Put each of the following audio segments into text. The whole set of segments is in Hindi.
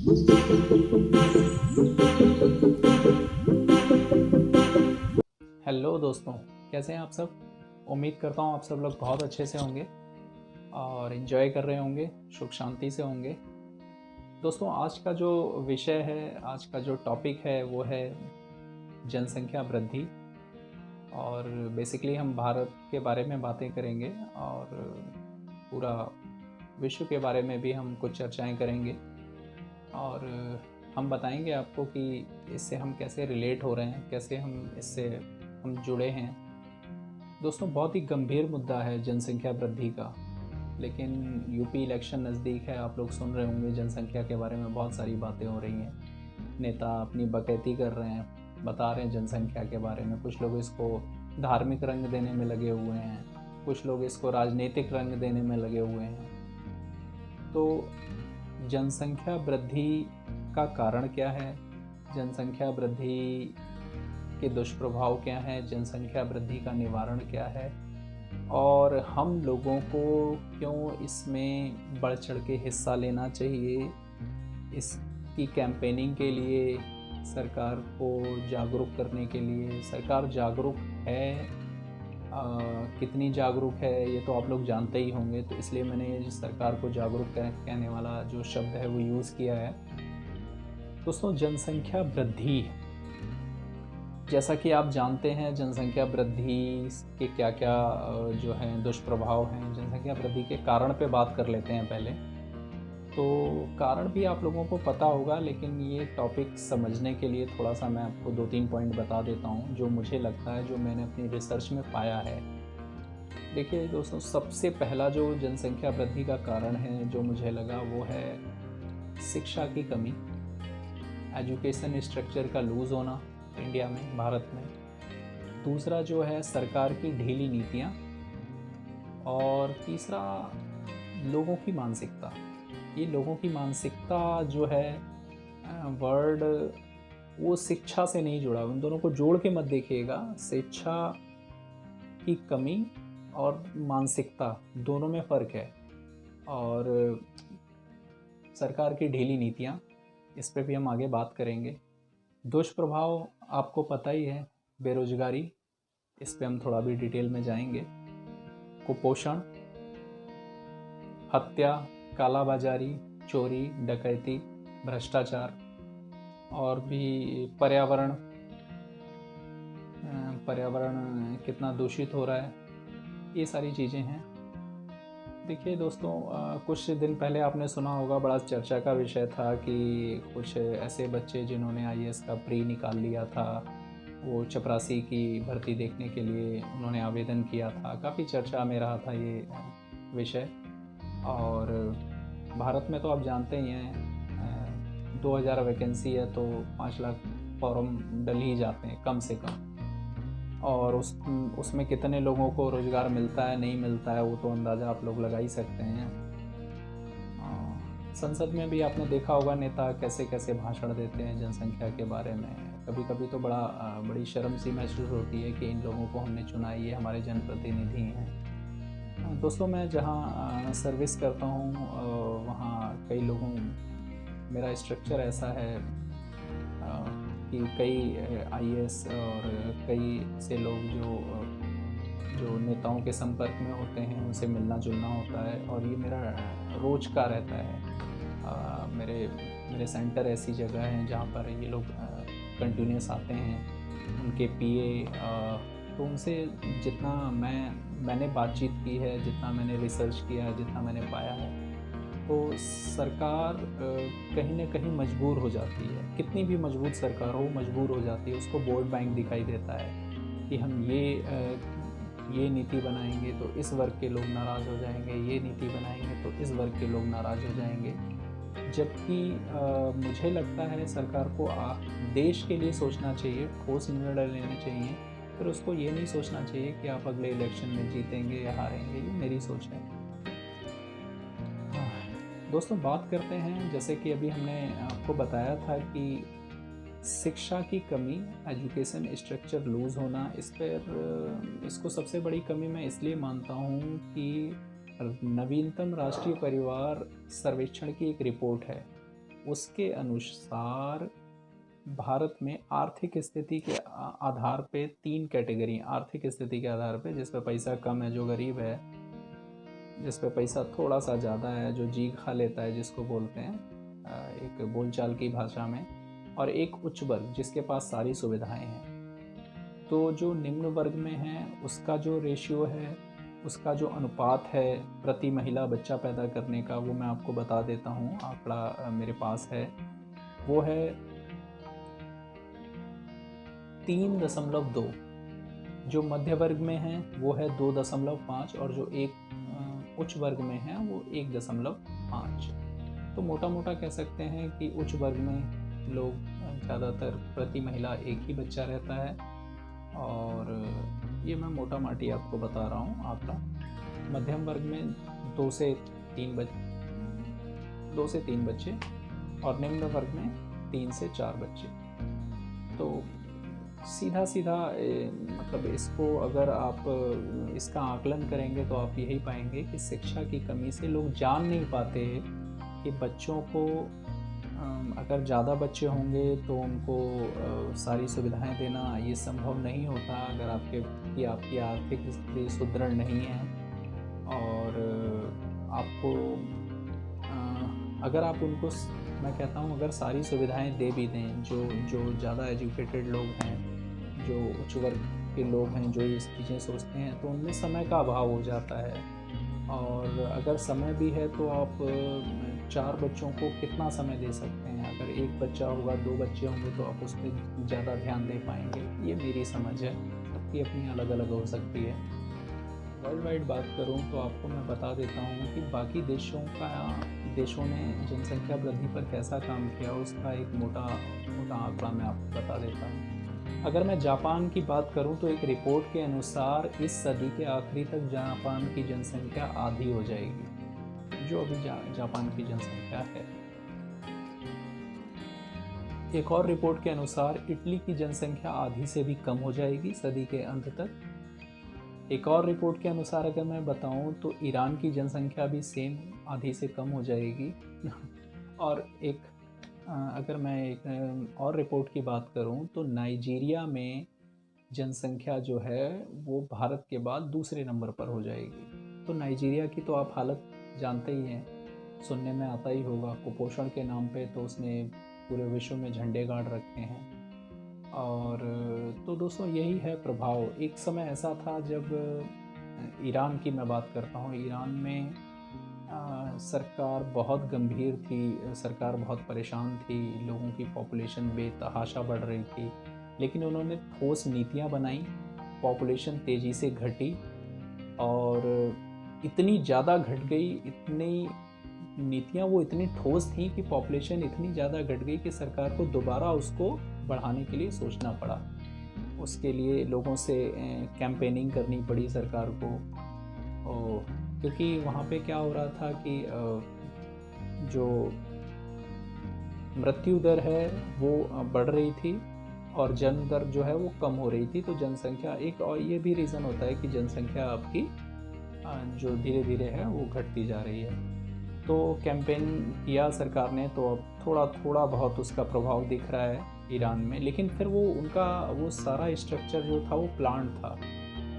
हेलो दोस्तों, कैसे हैं आप सब। उम्मीद करता हूँ आप सब लोग बहुत अच्छे से होंगे और इन्जॉय कर रहे होंगे, सुख शांति से होंगे। दोस्तों, आज का जो विषय है, आज का जो टॉपिक है वो है जनसंख्या वृद्धि। और बेसिकली हम भारत के बारे में बातें करेंगे और पूरा विश्व के बारे में भी हम कुछ चर्चाएं करेंगे और हम बताएंगे आपको कि इससे हम कैसे रिलेट हो रहे हैं, कैसे हम जुड़े हैं। दोस्तों, बहुत ही गंभीर मुद्दा है जनसंख्या वृद्धि का, लेकिन यूपी इलेक्शन नज़दीक है। आप लोग सुन रहे होंगे जनसंख्या के बारे में बहुत सारी बातें हो रही हैं। नेता अपनी बकैती कर रहे हैं, बता रहे हैं जनसंख्या के बारे में। कुछ लोग इसको धार्मिक रंग देने में लगे हुए हैं, कुछ लोग इसको राजनीतिक रंग देने में लगे हुए हैं। तो जनसंख्या वृद्धि का कारण क्या है, जनसंख्या वृद्धि के दुष्प्रभाव क्या हैं, जनसंख्या वृद्धि का निवारण क्या है और हम लोगों को क्यों इसमें बढ़ चढ़ के हिस्सा लेना चाहिए। इसकी कैंपेनिंग के लिए, सरकार को जागरूक करने के लिए, सरकार जागरूक है, कितनी जागरूक है ये तो आप लोग जानते ही होंगे। तो इसलिए मैंने सरकार को जागरूक कहने वाला जो शब्द है वो यूज़ किया है। दोस्तों, जनसंख्या वृद्धि, जैसा कि आप जानते हैं जनसंख्या वृद्धि के क्या क्या जो हैं दुष्प्रभाव हैं। जनसंख्या वृद्धि के कारण पे बात कर लेते हैं पहले। तो कारण भी आप लोगों को पता होगा, लेकिन ये टॉपिक समझने के लिए थोड़ा सा मैं आपको 2-3 पॉइंट बता देता हूँ जो मुझे लगता है, जो मैंने अपनी रिसर्च में पाया है। देखिए दोस्तों, सबसे पहला जो जनसंख्या वृद्धि का कारण है जो मुझे लगा वो है शिक्षा की कमी, एजुकेशन स्ट्रक्चर का लूज़ होना इंडिया में, भारत में। दूसरा जो है सरकार की ढीली नीतियाँ, और तीसरा लोगों की मानसिकता। ये लोगों की मानसिकता जो है वर्ड, वो शिक्षा से नहीं जुड़ा। उन दोनों को जोड़ के मत देखिएगा। शिक्षा की कमी और मानसिकता, दोनों में फ़र्क है। और सरकार की ढीली नीतियाँ, इस पे भी हम आगे बात करेंगे। दुष्प्रभाव आपको पता ही है, बेरोजगारी, इस पे हम थोड़ा भी डिटेल में जाएंगे। कुपोषण, हत्या, कालाबाजारी, चोरी, डकैती, भ्रष्टाचार, और भी पर्यावरण कितना दूषित हो रहा है, ये सारी चीज़ें हैं। देखिए दोस्तों, कुछ दिन पहले आपने सुना होगा, बड़ा चर्चा का विषय था कि कुछ ऐसे बच्चे जिन्होंने आईएएस का प्री निकाल लिया था, वो चपरासी की भर्ती देखने के लिए उन्होंने आवेदन किया था। काफ़ी चर्चा में रहा था ये विषय। और भारत में तो आप जानते ही हैं, 2000 वैकेंसी है तो 5 लाख फॉर्म डल ही जाते हैं कम से कम। और उसमें कितने लोगों को रोज़गार मिलता है, नहीं मिलता है, वो तो अंदाज़ा आप लोग लगा ही सकते हैं। संसद में भी आपने देखा होगा नेता कैसे कैसे भाषण देते हैं जनसंख्या के बारे में। कभी कभी तो बड़ी शर्म सी महसूस होती है कि इन लोगों को हमने चुना, ये हमारे जनप्रतिनिधि हैं। दोस्तों, मैं जहाँ सर्विस करता हूँ वहाँ कई लोगों, मेरा स्ट्रक्चर ऐसा है कि कई आईएएस और कई से लोग जो नेताओं के संपर्क में होते हैं, उनसे मिलना जुलना होता है, और ये मेरा रोज़ का रहता है। मेरे सेंटर ऐसी जगह हैं जहाँ पर ये लोग कंटिन्यूस आते हैं। उनके पीए, तो उनसे जितना मैंने बातचीत की है, जितना मैंने रिसर्च किया है, जितना मैंने पाया है, तो सरकार कहीं ना कहीं मजबूर हो जाती है। कितनी भी मजबूत सरकार हो, मजबूर हो जाती है। उसको वोट बैंक दिखाई देता है कि हम ये नीति बनाएंगे तो इस वर्ग के लोग नाराज़ हो जाएंगे, ये नीति बनाएंगे तो इस वर्ग के लोग नाराज़ हो जाएंगे। जबकि मुझे लगता है सरकार को देश के लिए सोचना चाहिए, ठोस निर्णय लेने चाहिए। फिर उसको ये नहीं सोचना चाहिए कि आप अगले इलेक्शन में जीतेंगे या हारेंगे। ये मेरी सोच है। दोस्तों, बात करते हैं, जैसे कि अभी हमने आपको बताया था कि शिक्षा की कमी, एजुकेशन स्ट्रक्चर लूज़ होना, इसको सबसे बड़ी कमी मैं इसलिए मानता हूँ कि नवीनतम राष्ट्रीय परिवार सर्वेक्षण की एक रिपोर्ट है। उसके अनुसार भारत में आर्थिक स्थिति के आधार पे 3 कैटेगरी, आर्थिक स्थिति के आधार पे, जिस पे पैसा कम है जो गरीब है, जिस पे पैसा थोड़ा सा ज़्यादा है जो जी खा लेता है जिसको बोलते हैं एक बोलचाल की भाषा में, और एक उच्च वर्ग जिसके पास सारी सुविधाएं हैं। तो जो निम्न वर्ग में है उसका जो रेशियो है, उसका जो अनुपात है प्रति महिला बच्चा पैदा करने का, वो मैं आपको बता देता हूँ। आंकड़ा मेरे पास है, वो है 3.2। जो मध्य वर्ग में है वो है 2.5, और जो एक उच्च वर्ग में है वो 1.5। तो मोटा मोटा कह सकते हैं कि उच्च वर्ग में लोग ज़्यादातर प्रति महिला एक ही बच्चा रहता है, और ये मैं मोटा माटी आपको बता रहा हूँ आंकड़ा। मध्यम वर्ग में 2 से 3 बच्चे, और निम्न वर्ग में 3 से 4 बच्चे। तो सीधा सीधा मतलब इसको अगर आप इसका आकलन करेंगे तो आप यही पाएंगे कि शिक्षा की कमी से लोग जान नहीं पाते कि बच्चों को अगर ज़्यादा बच्चे होंगे तो उनको सारी सुविधाएं देना ये संभव नहीं होता अगर आपकी आर्थिक स्थिति सुदृढ़ नहीं है। और आपको अगर आप उनको, मैं कहता हूँ, अगर सारी सुविधाएं दे भी दें, जो ज़्यादा एजुकेटेड लोग हैं, जो उच्च वर्ग के लोग हैं, जो ये चीज़ें सोचते हैं, तो उनमें समय का अभाव हो जाता है। और अगर समय भी है तो आप 4 बच्चों को कितना समय दे सकते हैं? अगर 1 बच्चा होगा, 2 बच्चे होंगे तो आप उस पर ज़्यादा ध्यान दे पाएंगे। ये मेरी समझ है, सबकी अपनी अलग अलग हो सकती है। वर्ल्ड वाइड बात करूं तो आपको मैं बता देता हूं कि बाकी देशों ने जनसंख्या वृद्धि पर कैसा काम किया, उसका एक मोटा आंकड़ा मैं आपको बता देता हूं। अगर मैं जापान की बात करूं तो एक रिपोर्ट के अनुसार इस सदी के आखिरी तक जापान की जनसंख्या आधी हो जाएगी, जो अभी जापान की जनसंख्या है। एक और रिपोर्ट के अनुसार इटली की जनसंख्या आधी से भी कम हो जाएगी सदी के अंत तक। एक और रिपोर्ट के अनुसार अगर मैं बताऊं तो ईरान की जनसंख्या भी सेम आधी से कम हो जाएगी। और अगर मैं एक और रिपोर्ट की बात करूं तो नाइजीरिया में जनसंख्या जो है वो भारत के बाद दूसरे नंबर पर हो जाएगी। तो नाइजीरिया की तो आप हालत जानते ही हैं, सुनने में आता ही होगा, कुपोषण के नाम पे तो उसने पूरे विश्व में झंडे गाड़ रखे हैं। और तो दोस्तों यही है प्रभाव। एक समय ऐसा था जब ईरान की मैं बात करता हूँ, ईरान में सरकार बहुत गंभीर थी, सरकार बहुत परेशान थी, लोगों की पॉपुलेशन बेतहाशा बढ़ रही थी, लेकिन उन्होंने ठोस नीतियाँ बनाई, पॉपुलेशन तेज़ी से घटी, और इतनी ज़्यादा घट गई, इतनी नीतियाँ वो इतनी ठोस थी कि पॉपुलेशन इतनी ज़्यादा घट गई कि सरकार को दोबारा उसको बढ़ाने के लिए सोचना पड़ा। उसके लिए लोगों से कैंपेनिंग करनी पड़ी सरकार को, क्योंकि वहाँ पे क्या हो रहा था कि जो मृत्यु दर है वो बढ़ रही थी और जन्म दर जो है वो कम हो रही थी। तो जनसंख्या एक, और ये भी रीज़न होता है कि जनसंख्या आपकी जो धीरे धीरे है वो घटती जा रही है। तो कैंपेन किया सरकार ने, तो अब थोड़ा बहुत उसका प्रभाव दिख रहा है ईरान में। लेकिन फिर वो सारा स्ट्रक्चर जो था वो प्लान था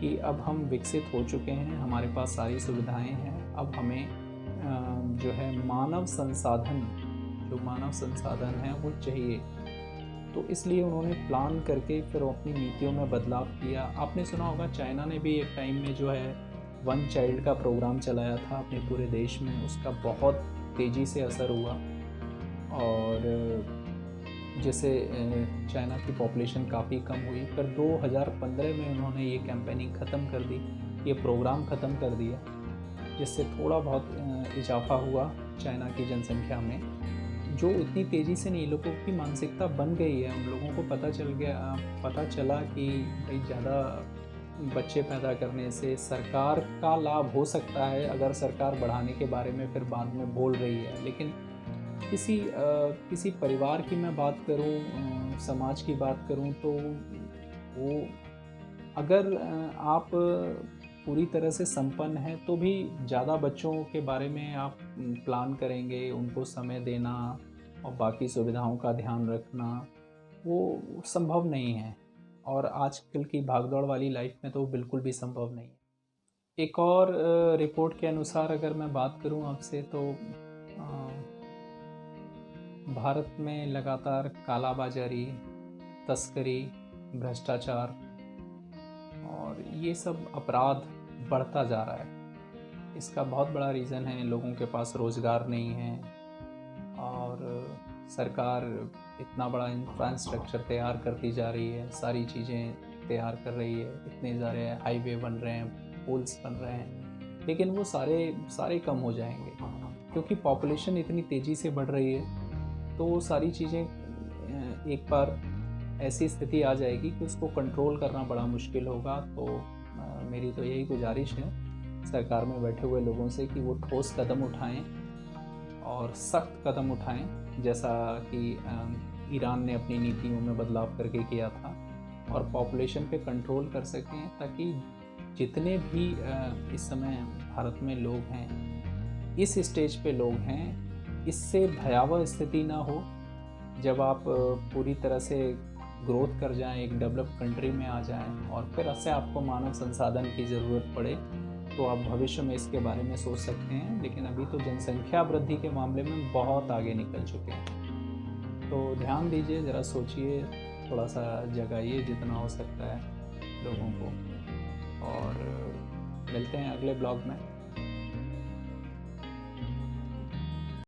कि अब हम विकसित हो चुके हैं, हमारे पास सारी सुविधाएं हैं, अब हमें जो है मानव संसाधन है वो चाहिए। तो इसलिए उन्होंने प्लान करके फिर अपनी नीतियों में बदलाव किया। आपने सुना होगा चाइना ने भी एक टाइम में जो है 1 चाइल्ड का प्रोग्राम चलाया था अपने पूरे देश में, उसका बहुत तेज़ी से असर हुआ। और जैसे चाइना की पॉपुलेशन काफ़ी कम हुई, फिर 2015 में उन्होंने ये कैंपेनिंग ख़त्म कर दी, ये प्रोग्राम ख़त्म कर दिया, जिससे थोड़ा बहुत इजाफा हुआ चाइना की जनसंख्या में। जो इतनी तेज़ी से नहीं, लोगों की मानसिकता बन गई है, उन लोगों को पता चला कि भाई ज़्यादा बच्चे पैदा करने से सरकार का लाभ हो सकता है, अगर सरकार बढ़ाने के बारे में फिर बाद में बोल रही है। लेकिन किसी परिवार की मैं बात करूं, समाज की बात करूं, तो वो अगर आप पूरी तरह से संपन्न हैं तो भी ज़्यादा बच्चों के बारे में आप प्लान करेंगे, उनको समय देना, और बाकी सुविधाओं का ध्यान रखना वो संभव नहीं है, और आजकल की भागदौड़ वाली लाइफ में तो वो बिल्कुल भी संभव नहीं है। एक और रिपोर्ट के अनुसार अगर मैं बात करूं आपसे, तो भारत में लगातार कालाबाजारी, तस्करी, भ्रष्टाचार और ये सब अपराध बढ़ता जा रहा है। इसका बहुत बड़ा रीज़न है लोगों के पास रोज़गार नहीं है, और सरकार इतना बड़ा इंफ्रास्ट्रक्चर तैयार करती जा रही है, सारी चीज़ें तैयार कर रही है, इतने सारे हाईवे बन रहे हैं, पुल्स बन रहे हैं, लेकिन वो सारे कम हो जाएंगे क्योंकि पॉपुलेशन इतनी तेज़ी से बढ़ रही है। तो वो सारी चीज़ें एक बार ऐसी स्थिति आ जाएगी कि उसको कंट्रोल करना बड़ा मुश्किल होगा। तो मेरी तो यही गुजारिश है सरकार में बैठे हुए लोगों से कि वो ठोस कदम उठाएं और सख्त कदम उठाएं, जैसा कि ईरान ने अपनी नीतियों में बदलाव करके किया था, और पॉपुलेशन पे कंट्रोल कर सकें, ताकि जितने भी इस समय भारत में लोग हैं, इस स्टेज पे लोग हैं, इससे भयावह स्थिति ना हो। जब आप पूरी तरह से ग्रोथ कर जाएं, एक डेवलप्ड कंट्री में आ जाएं, और फिर ऐसे आपको मानव संसाधन की ज़रूरत पड़े, तो आप भविष्य में इसके बारे में सोच सकते हैं। लेकिन अभी तो जनसंख्या वृद्धि के मामले में बहुत आगे निकल चुके हैं। तो ध्यान दीजिए, ज़रा सोचिए, थोड़ा सा जगाइए जितना हो सकता है लोगों को, और मिलते हैं अगले ब्लॉग में।